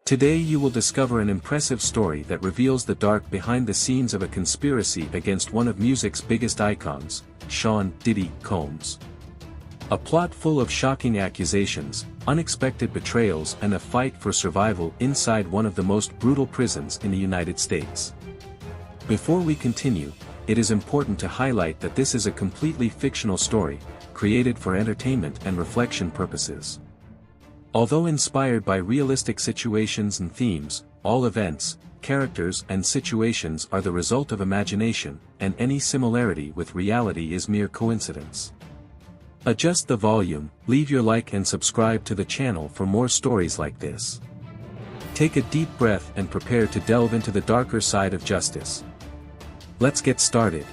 Today you will discover an impressive story that reveals the dark behind the scenes of a conspiracy against one of music's biggest icons, Sean "Diddy" Combs. A plot full of shocking accusations, unexpected betrayals and a fight for survival inside one of the most brutal prisons in the United States. Before we continue, it is important to highlight that this is a completely fictional story, created for entertainment and reflection purposes. Although inspired by realistic situations and themes, all events, characters and situations are the result of imagination, and any similarity with reality is mere coincidence. Adjust the volume, leave your like and subscribe to the channel for more stories like this. Take a deep breath and prepare to delve into the darker side of justice. Let's get started.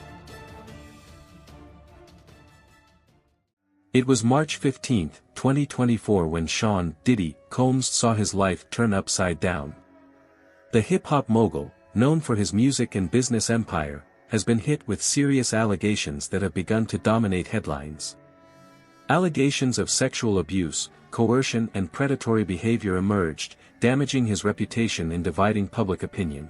It was March 15, 2024 when Sean "Diddy" Combs saw his life turn upside down. The hip-hop mogul, known for his music and business empire, has been hit with serious allegations that have begun to dominate headlines. Allegations of sexual abuse, coercion and predatory behavior emerged, damaging his reputation and dividing public opinion.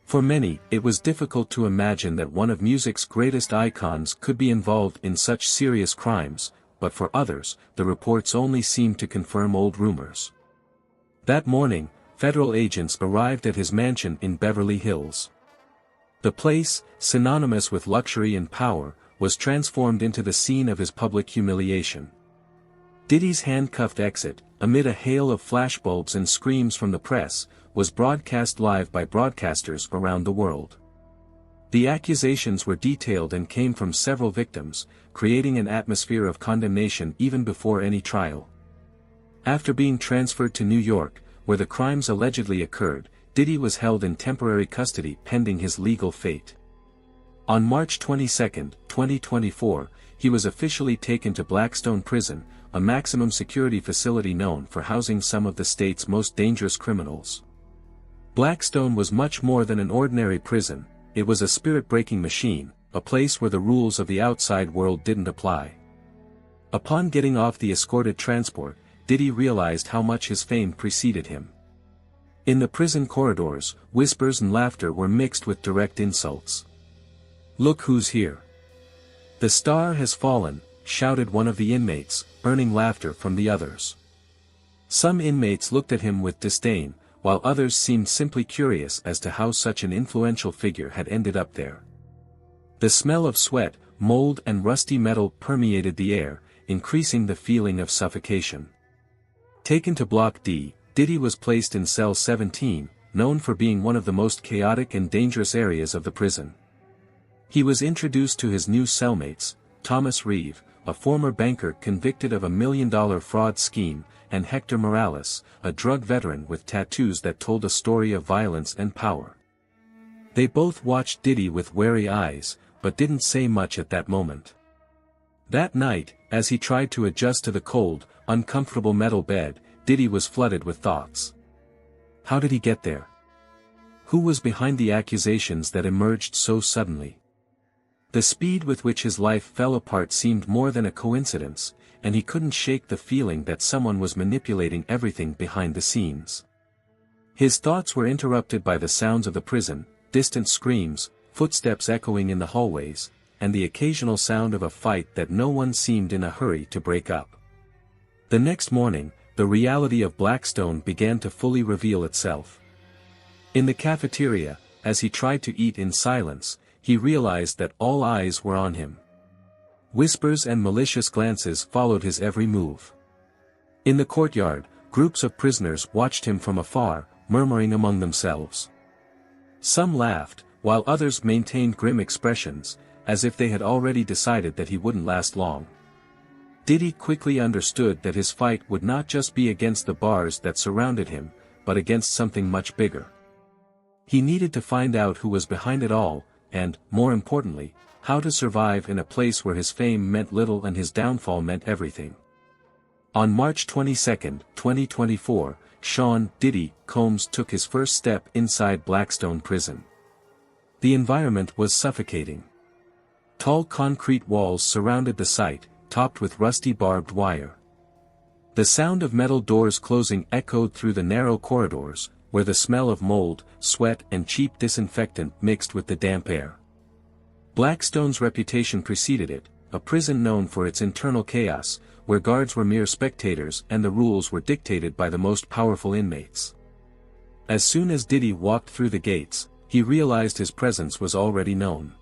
For many, it was difficult to imagine that one of music's greatest icons could be involved in such serious crimes, but for others, the reports only seemed to confirm old rumors. That morning, federal agents arrived at his mansion in Beverly Hills. The place, synonymous with luxury and power, was transformed into the scene of his public humiliation. Diddy's handcuffed exit, amid a hail of flashbulbs and screams from the press, was broadcast live by broadcasters around the world. The accusations were detailed and came from several victims, creating an atmosphere of condemnation even before any trial. After being transferred to New York, where the crimes allegedly occurred, Diddy was held in temporary custody pending his legal fate. On March 22, 2024, he was officially taken to Blackstone Prison, a maximum security facility known for housing some of the state's most dangerous criminals. Blackstone was much more than an ordinary prison, it was a spirit-breaking machine, a place where the rules of the outside world didn't apply. Upon getting off the escorted transport, Diddy realized how much his fame preceded him. In the prison corridors, whispers and laughter were mixed with direct insults. "Look who's here. The star has fallen," shouted one of the inmates, earning laughter from the others. Some inmates looked at him with disdain, while others seemed simply curious as to how such an influential figure had ended up there. The smell of sweat, mold and rusty metal permeated the air, increasing the feeling of suffocation. Taken to Block D, Diddy was placed in cell 17, known for being one of the most chaotic and dangerous areas of the prison. He was introduced to his new cellmates, Thomas Reeve, a former banker convicted of $1 million fraud scheme, and Hector Morales, a drug veteran with tattoos that told a story of violence and power. They both watched Diddy with wary eyes, but didn't say much at that moment. That night, as he tried to adjust to the cold, uncomfortable metal bed, Diddy was flooded with thoughts. How did he get there? Who was behind the accusations that emerged so suddenly? The speed with which his life fell apart seemed more than a coincidence, and he couldn't shake the feeling that someone was manipulating everything behind the scenes. His thoughts were interrupted by the sounds of the prison, distant screams, footsteps echoing in the hallways, and the occasional sound of a fight that no one seemed in a hurry to break up. The next morning, the reality of Blackstone began to fully reveal itself. In the cafeteria, as he tried to eat in silence, he realized that all eyes were on him. Whispers and malicious glances followed his every move. In the courtyard, groups of prisoners watched him from afar, murmuring among themselves. Some laughed, while others maintained grim expressions, as if they had already decided that he wouldn't last long. Diddy quickly understood that his fight would not just be against the bars that surrounded him, but against something much bigger. He needed to find out who was behind it all, and, more importantly, how to survive in a place where his fame meant little and his downfall meant everything. On March 22, 2024, Sean "Diddy" Combs took his first step inside Blackstone Prison. The environment was suffocating. Tall concrete walls surrounded the site, topped with rusty barbed wire. The sound of metal doors closing echoed through the narrow corridors, where the smell of mold, sweat and cheap disinfectant mixed with the damp air. Blackstone's reputation preceded it, a prison known for its internal chaos, where guards were mere spectators and the rules were dictated by the most powerful inmates. As soon as Diddy walked through the gates, he realized his presence was already known.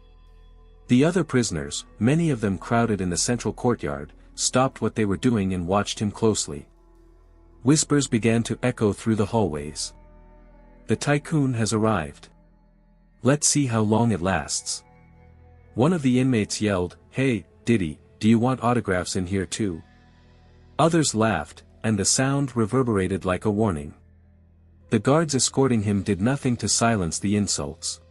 The other prisoners, many of them crowded in the central courtyard, stopped what they were doing and watched him closely. Whispers began to echo through the hallways. "The tycoon has arrived. Let's see how long it lasts." One of the inmates yelled, "Hey, Diddy, do you want autographs in here too?" Others laughed, and the sound reverberated like a warning. The guards escorting him did nothing to silence the insults.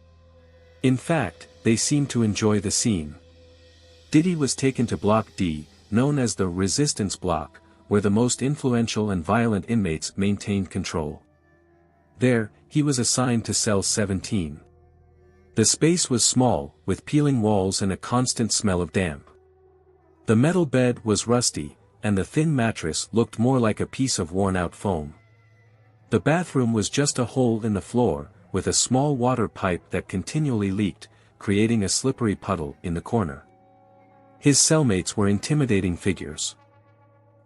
In fact, they seemed to enjoy the scene. Diddy was taken to Block D, known as the Resistance Block, where the most influential and violent inmates maintained control. There, he was assigned to cell 17. The space was small, with peeling walls and a constant smell of damp. The metal bed was rusty, and the thin mattress looked more like a piece of worn-out foam. The bathroom was just a hole in the floor, with a small water pipe that continually leaked, creating a slippery puddle in the corner. His cellmates were intimidating figures.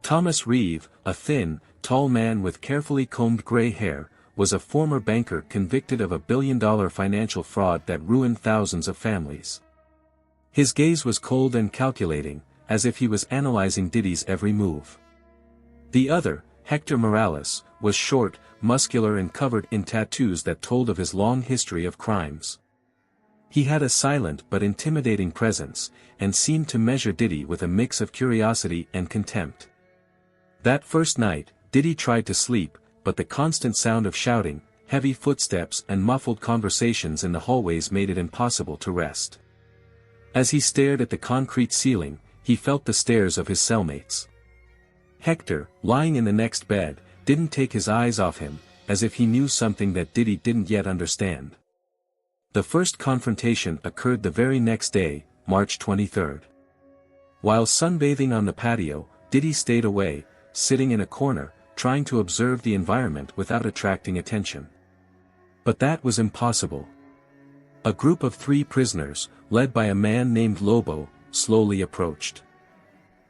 Thomas Reeve, a thin, tall man with carefully combed gray hair, was a former banker convicted of a billion-dollar financial fraud that ruined thousands of families. His gaze was cold and calculating, as if he was analyzing Diddy's every move. The other, Hector Morales, was short, muscular and covered in tattoos that told of his long history of crimes. He had a silent but intimidating presence, and seemed to measure Diddy with a mix of curiosity and contempt. That first night, Diddy tried to sleep, but the constant sound of shouting, heavy footsteps and muffled conversations in the hallways made it impossible to rest. As he stared at the concrete ceiling, he felt the stares of his cellmates. Hector, lying in the next bed, didn't take his eyes off him, as if he knew something that Diddy didn't yet understand. The first confrontation occurred the very next day, March 23rd. While sunbathing on the patio, Diddy stayed away, sitting in a corner, trying to observe the environment without attracting attention. But that was impossible. A group of 3 prisoners, led by a man named Lobo, slowly approached.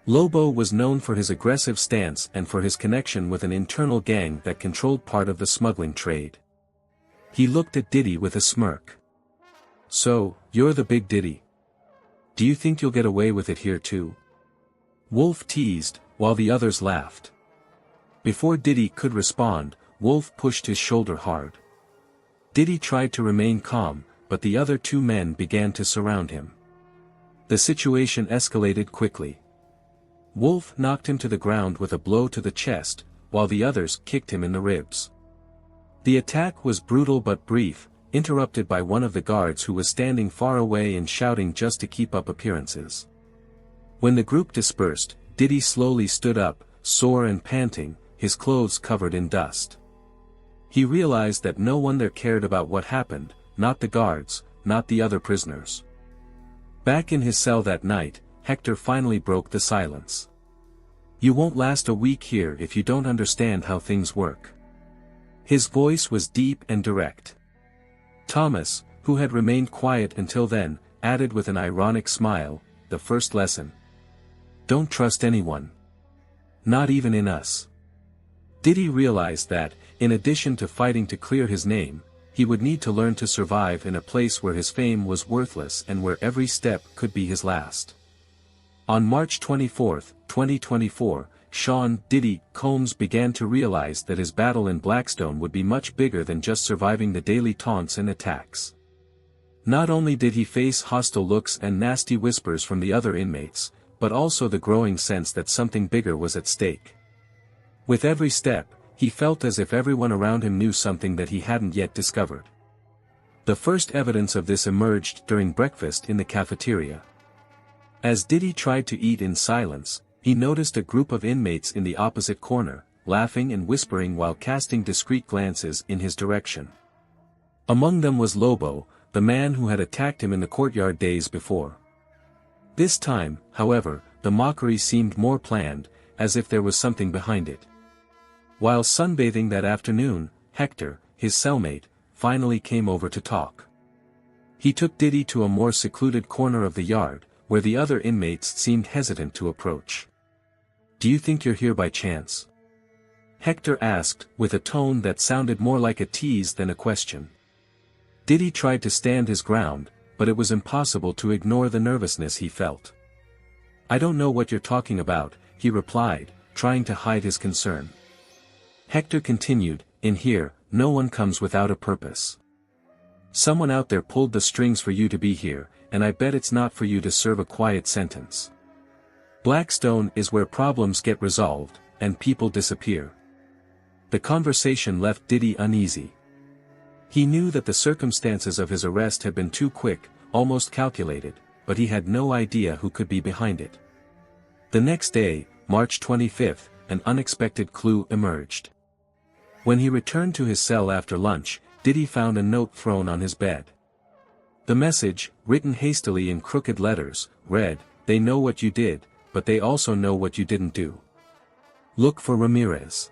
Lobo was known for his aggressive stance and for his connection with an internal gang that controlled part of the smuggling trade. He looked at Diddy with a smirk. "So, you're the big Diddy. Do you think you'll get away with it here too?" Wolf teased, while the others laughed. Before Diddy could respond, Wolf pushed his shoulder hard. Diddy tried to remain calm, but the other 2 men began to surround him. The situation escalated quickly. Wolf knocked him to the ground with a blow to the chest, while the others kicked him in the ribs. The attack was brutal but brief, interrupted by one of the guards who was standing far away and shouting just to keep up appearances. When the group dispersed, Diddy slowly stood up, sore and panting, his clothes covered in dust. He realized that no one there cared about what happened, not the guards, not the other prisoners. Back in his cell that night, Hector finally broke the silence. "You won't last a week here if you don't understand how things work." His voice was deep and direct. Thomas, who had remained quiet until then, added with an ironic smile, "The first lesson. Don't trust anyone. Not even in us." Diddy realized that, in addition to fighting to clear his name, he would need to learn to survive in a place where his fame was worthless and where every step could be his last. On March 24, 2024, Sean "Diddy" Combs began to realize that his battle in Blackstone would be much bigger than just surviving the daily taunts and attacks. Not only did he face hostile looks and nasty whispers from the other inmates, but also the growing sense that something bigger was at stake. With every step, he felt as if everyone around him knew something that he hadn't yet discovered. The first evidence of this emerged during breakfast in the cafeteria. As Diddy tried to eat in silence, he noticed a group of inmates in the opposite corner, laughing and whispering while casting discreet glances in his direction. Among them was Lobo, the man who had attacked him in the courtyard days before. This time, however, the mockery seemed more planned, as if there was something behind it. While sunbathing that afternoon, Hector, his cellmate, finally came over to talk. He took Diddy to a more secluded corner of the yard, where the other inmates seemed hesitant to approach. "Do you think you're here by chance?" Hector asked, with a tone that sounded more like a tease than a question. Diddy tried to stand his ground, but it was impossible to ignore the nervousness he felt. "I don't know what you're talking about," he replied, trying to hide his concern. Hector continued, "In here, no one comes without a purpose. Someone out there pulled the strings for you to be here, and I bet it's not for you to serve a quiet sentence. Blackstone is where problems get resolved, and people disappear." The conversation left Diddy uneasy. He knew that the circumstances of his arrest had been too quick, almost calculated, but he had no idea who could be behind it. The next day, March 25th, an unexpected clue emerged. When he returned to his cell after lunch, Diddy found a note thrown on his bed. The message, written hastily in crooked letters, read, "They know what you did, but they also know what you didn't do. Look for Ramirez."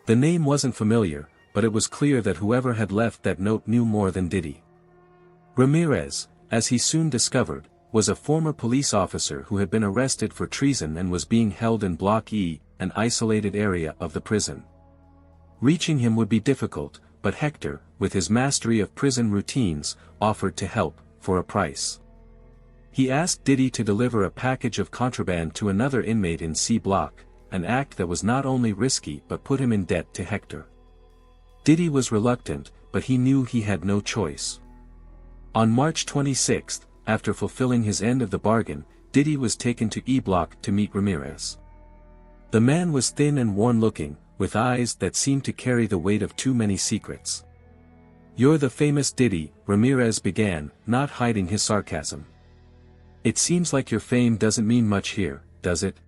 The name wasn't familiar, but it was clear that whoever had left that note knew more than Diddy. Ramirez, as he soon discovered, was a former police officer who had been arrested for treason and was being held in Block E, an isolated area of the prison. Reaching him would be difficult, but Hector, with his mastery of prison routines, offered to help, for a price. He asked Diddy to deliver a package of contraband to another inmate in C Block, an act that was not only risky but put him in debt to Hector. Diddy was reluctant, but he knew he had no choice. On March 26, after fulfilling his end of the bargain, Diddy was taken to E Block to meet Ramirez. The man was thin and worn-looking, with eyes that seemed to carry the weight of too many secrets. "You're the famous Diddy," Ramirez began, not hiding his sarcasm. "It seems like your fame doesn't mean much here, does it?"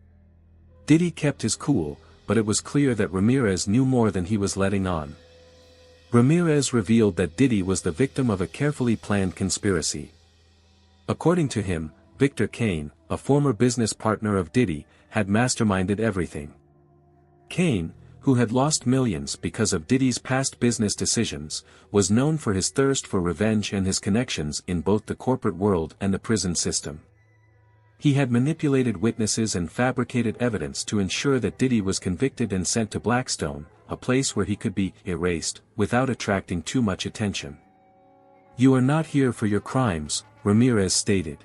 Diddy kept his cool, but it was clear that Ramirez knew more than he was letting on. Ramirez revealed that Diddy was the victim of a carefully planned conspiracy. According to him, Victor Kane, a former business partner of Diddy, had masterminded everything. Kane, who had lost millions because of Diddy's past business decisions, was known for his thirst for revenge and his connections in both the corporate world and the prison system. He had manipulated witnesses and fabricated evidence to ensure that Diddy was convicted and sent to Blackstone, a place where he could be erased, without attracting too much attention. "You are not here for your crimes," Ramirez stated.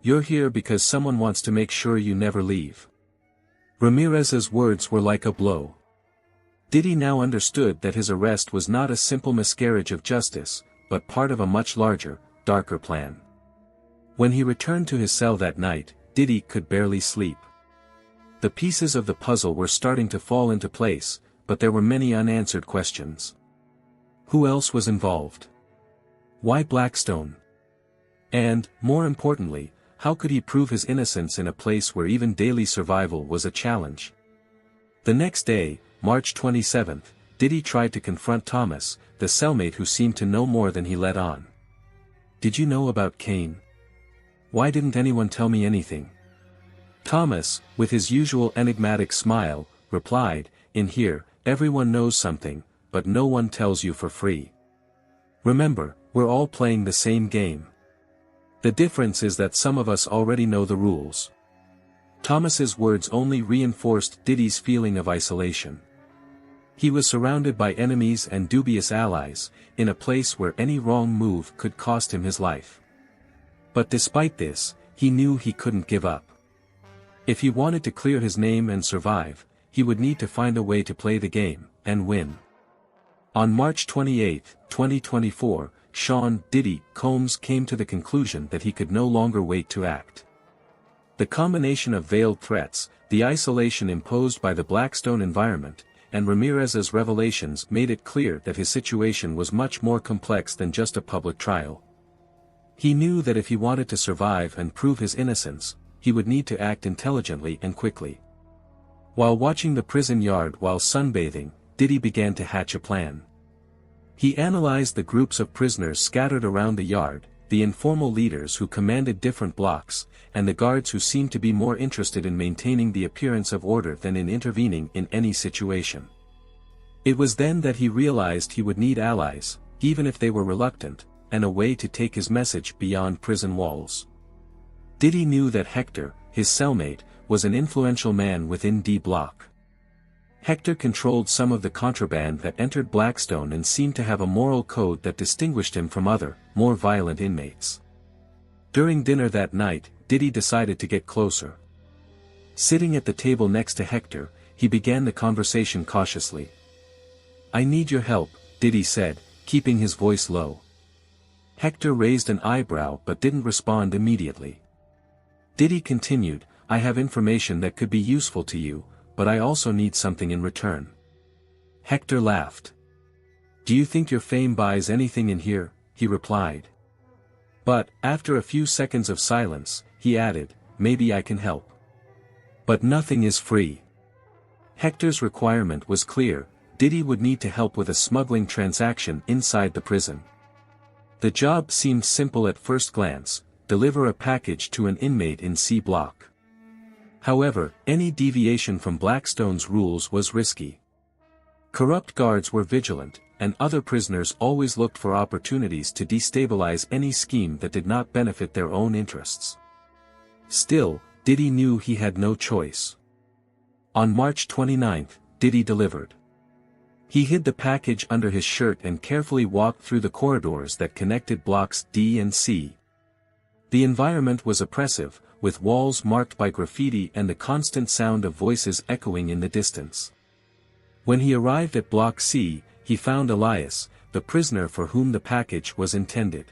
"You're here because someone wants to make sure you never leave." Ramirez's words were like a blow. Diddy now understood that his arrest was not a simple miscarriage of justice, but part of a much larger, darker plan. When he returned to his cell that night, Diddy could barely sleep. The pieces of the puzzle were starting to fall into place, but there were many unanswered questions. Who else was involved? Why Blackstone? And, more importantly, how could he prove his innocence in a place where even daily survival was a challenge? The next day, March 27, Diddy tried to confront Thomas, the cellmate who seemed to know more than he let on. "Did you know about Kane? Why didn't anyone tell me anything?" Thomas, with his usual enigmatic smile, replied, "In here, everyone knows something, but no one tells you for free. Remember, we're all playing the same game. The difference is that some of us already know the rules." Thomas's words only reinforced Diddy's feeling of isolation. He was surrounded by enemies and dubious allies, in a place where any wrong move could cost him his life. But despite this, he knew he couldn't give up. If he wanted to clear his name and survive, he would need to find a way to play the game, and win. On March 28, 2024, Sean "Diddy" Combs came to the conclusion that he could no longer wait to act. The combination of veiled threats, the isolation imposed by the Blackstone environment, and Ramirez's revelations made it clear that his situation was much more complex than just a public trial. He knew that if he wanted to survive and prove his innocence, he would need to act intelligently and quickly. While watching the prison yard while sunbathing, Diddy began to hatch a plan. He analyzed the groups of prisoners scattered around the yard, the informal leaders who commanded different blocks, and the guards who seemed to be more interested in maintaining the appearance of order than in intervening in any situation. It was then that he realized he would need allies, even if they were reluctant, and a way to take his message beyond prison walls. Diddy knew that Hector, his cellmate, was an influential man within D Block. Hector controlled some of the contraband that entered Blackstone and seemed to have a moral code that distinguished him from other, more violent inmates. During dinner that night, Diddy decided to get closer. Sitting at the table next to Hector, he began the conversation cautiously. "I need your help," Diddy said, keeping his voice low. Hector raised an eyebrow but didn't respond immediately. Diddy continued, "I have information that could be useful to you, but I also need something in return." Hector laughed. "Do you think your fame buys anything in here?" he replied. But, after a few seconds of silence, he added, "Maybe I can help. But nothing is free." Hector's requirement was clear: Diddy would need to help with a smuggling transaction inside the prison. The job seemed simple at first glance: deliver a package to an inmate in C Block. However, any deviation from Blackstone's rules was risky. Corrupt guards were vigilant, and other prisoners always looked for opportunities to destabilize any scheme that did not benefit their own interests. Still, Diddy knew he had no choice. On March 29, Diddy delivered. He hid the package under his shirt and carefully walked through the corridors that connected blocks D and C. The environment was oppressive, with walls marked by graffiti and the constant sound of voices echoing in the distance. When he arrived at Block C, he found Elias, the prisoner for whom the package was intended.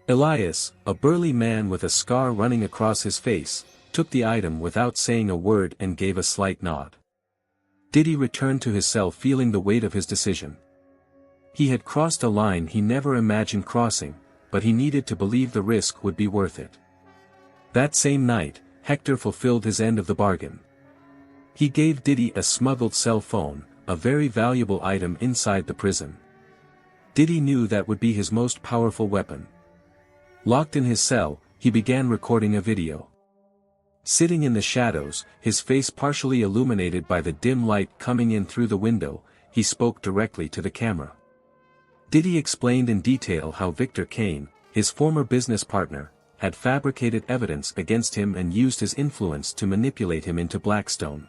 Elias, a burly man with a scar running across his face, took the item without saying a word and gave a slight nod. Diddy returned to his cell feeling the weight of his decision. He had crossed a line he never imagined crossing, but he needed to believe the risk would be worth it. That same night, Hector fulfilled his end of the bargain. He gave Diddy a smuggled cell phone, a very valuable item inside the prison. Diddy knew that would be his most powerful weapon. Locked in his cell, he began recording a video. Sitting in the shadows, his face partially illuminated by the dim light coming in through the window, he spoke directly to the camera. Diddy explained in detail how Victor Kane, his former business partner, had fabricated evidence against him and used his influence to manipulate him into Blackstone.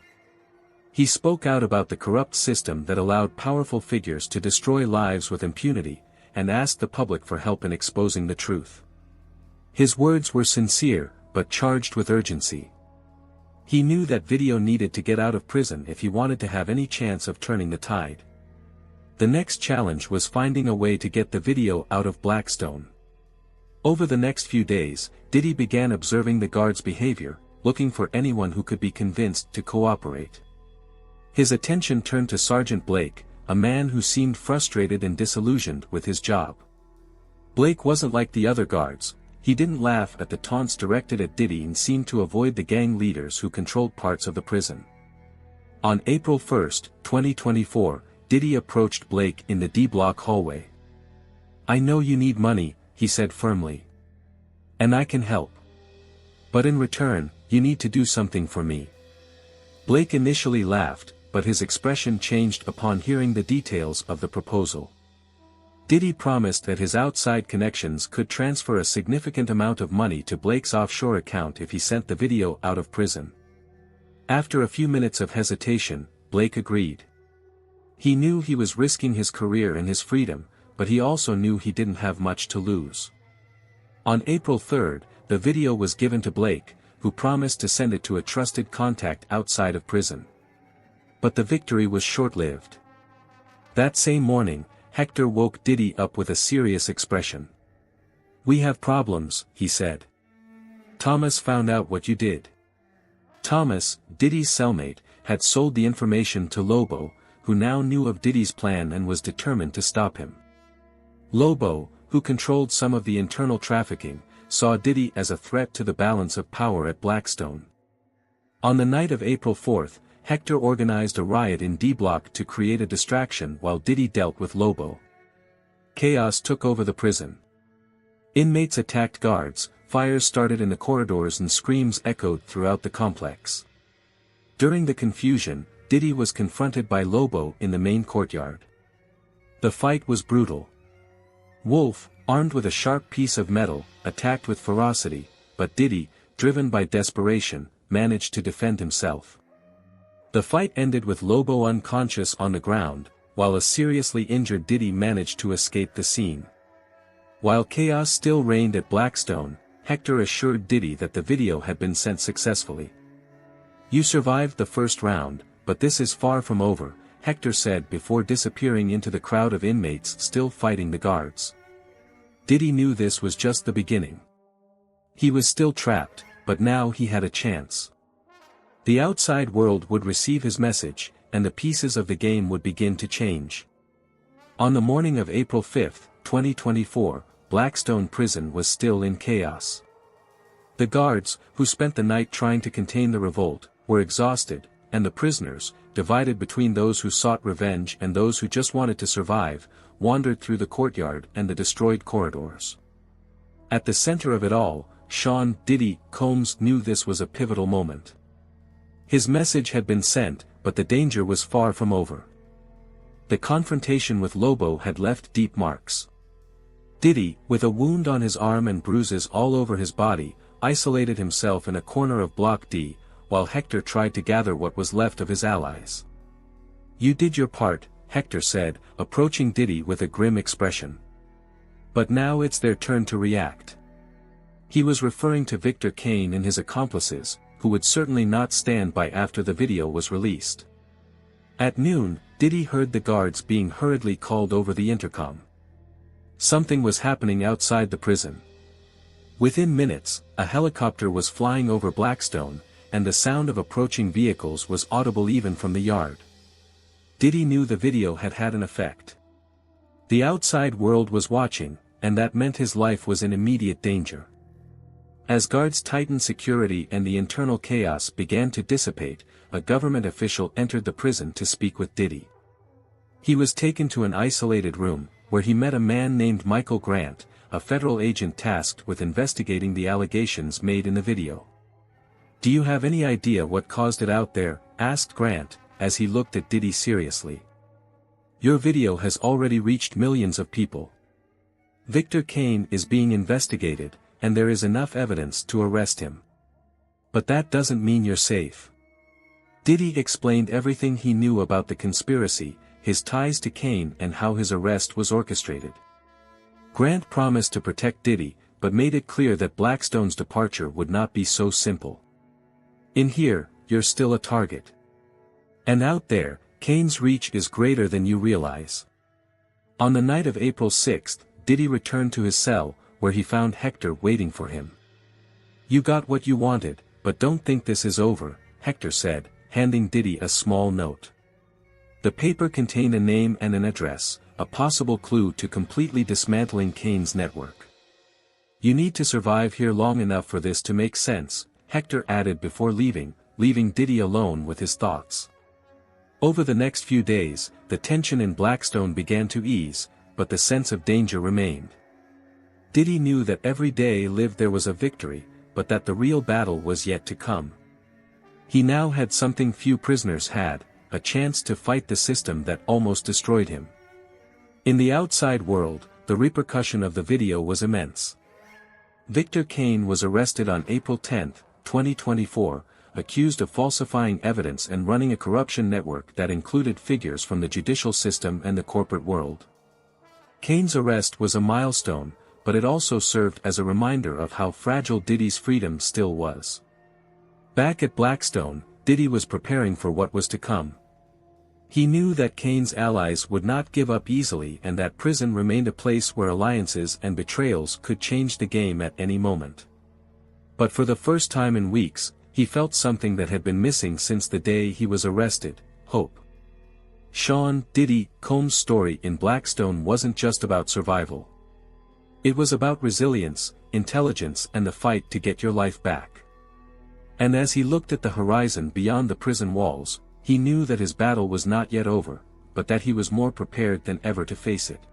He spoke out about the corrupt system that allowed powerful figures to destroy lives with impunity, and asked the public for help in exposing the truth. His words were sincere, but charged with urgency. He knew that video needed to get out of prison if he wanted to have any chance of turning the tide. The next challenge was finding a way to get the video out of Blackstone. Over the next few days, Diddy began observing the guards' behavior, looking for anyone who could be convinced to cooperate. His attention turned to Sergeant Blake, a man who seemed frustrated and disillusioned with his job. Blake wasn't like the other guards. He didn't laugh at the taunts directed at Diddy and seemed to avoid the gang leaders who controlled parts of the prison. On April 1, 2024, Diddy approached Blake in the D Block hallway. "I know you need money," he said firmly. "And I can help. But in return, you need to do something for me." Blake initially laughed, but his expression changed upon hearing the details of the proposal. Diddy promised that his outside connections could transfer a significant amount of money to Blake's offshore account if he sent the video out of prison. After a few minutes of hesitation, Blake agreed. He knew he was risking his career and his freedom, but he also knew he didn't have much to lose. On April 3, the video was given to Blake, who promised to send it to a trusted contact outside of prison. But the victory was short-lived. That same morning, Hector woke Diddy up with a serious expression. "We have problems," he said. "Thomas found out what you did." Thomas, Diddy's cellmate, had sold the information to Lobo, who now knew of Diddy's plan and was determined to stop him. Lobo, who controlled some of the internal trafficking, saw Diddy as a threat to the balance of power at Blackstone. On the night of April 4, Hector organized a riot in D Block to create a distraction while Diddy dealt with Lobo. Chaos took over the prison. Inmates attacked guards, fires started in the corridors and screams echoed throughout the complex. During the confusion, Diddy was confronted by Lobo in the main courtyard. The fight was brutal. Wolf, armed with a sharp piece of metal, attacked with ferocity, but Diddy, driven by desperation, managed to defend himself. The fight ended with Lobo unconscious on the ground, while a seriously injured Diddy managed to escape the scene. While chaos still reigned at Blackstone, Hector assured Diddy that the video had been sent successfully. "You survived the first round, but this is far from over," Hector said before disappearing into the crowd of inmates still fighting the guards. Diddy knew this was just the beginning. He was still trapped, but now he had a chance. The outside world would receive his message, and the pieces of the game would begin to change. On the morning of April 5, 2024, Blackstone Prison was still in chaos. The guards, who spent the night trying to contain the revolt, were exhausted, and the prisoners, divided between those who sought revenge and those who just wanted to survive, wandered through the courtyard and the destroyed corridors. At the center of it all, Sean "Diddy" Combs knew this was a pivotal moment. His message had been sent, but the danger was far from over. The confrontation with Lobo had left deep marks. Diddy, with a wound on his arm and bruises all over his body, isolated himself in a corner of Block D, while Hector tried to gather what was left of his allies. "You did your part," Hector said, approaching Diddy with a grim expression. "But now it's their turn to react." He was referring to Victor Kane and his accomplices, who would certainly not stand by after the video was released. At noon, Diddy heard the guards being hurriedly called over the intercom. Something was happening outside the prison. Within minutes, a helicopter was flying over Blackstone, and the sound of approaching vehicles was audible even from the yard. Diddy knew the video had had an effect. The outside world was watching, and that meant his life was in immediate danger. As guards tightened security and the internal chaos began to dissipate, a government official entered the prison to speak with Diddy. He was taken to an isolated room, where he met a man named Michael Grant, a federal agent tasked with investigating the allegations made in the video. "Do you have any idea what caused it out there?" asked Grant, as he looked at Diddy seriously. "Your video has already reached millions of people. Victor Kane is being investigated, and there is enough evidence to arrest him. But that doesn't mean you're safe." Diddy explained everything he knew about the conspiracy, his ties to Kane and how his arrest was orchestrated. Grant promised to protect Diddy, but made it clear that Blackstone's departure would not be so simple. "In here, you're still a target. And out there, Kane's reach is greater than you realize." On the night of April 6, Diddy returned to his cell, where he found Hector waiting for him. "You got what you wanted, but don't think this is over," Hector said, handing Diddy a small note. The paper contained a name and an address, a possible clue to completely dismantling Kane's network. "You need to survive here long enough for this to make sense," Hector added before leaving Diddy alone with his thoughts. Over the next few days, the tension in Blackstone began to ease, but the sense of danger remained. Diddy knew that every day lived there was a victory, but that the real battle was yet to come. He now had something few prisoners had, a chance to fight the system that almost destroyed him. In the outside world, the repercussion of the video was immense. Victor Kane was arrested on April 10, 2024, accused of falsifying evidence and running a corruption network that included figures from the judicial system and the corporate world. Kane's arrest was a milestone, but it also served as a reminder of how fragile Diddy's freedom still was. Back at Blackstone, Diddy was preparing for what was to come. He knew that Kane's allies would not give up easily and that prison remained a place where alliances and betrayals could change the game at any moment. But for the first time in weeks, he felt something that had been missing since the day he was arrested: hope. Sean "Diddy" Combs' story in Blackstone wasn't just about survival. It was about resilience, intelligence and the fight to get your life back. And as he looked at the horizon beyond the prison walls, he knew that his battle was not yet over, but that he was more prepared than ever to face it.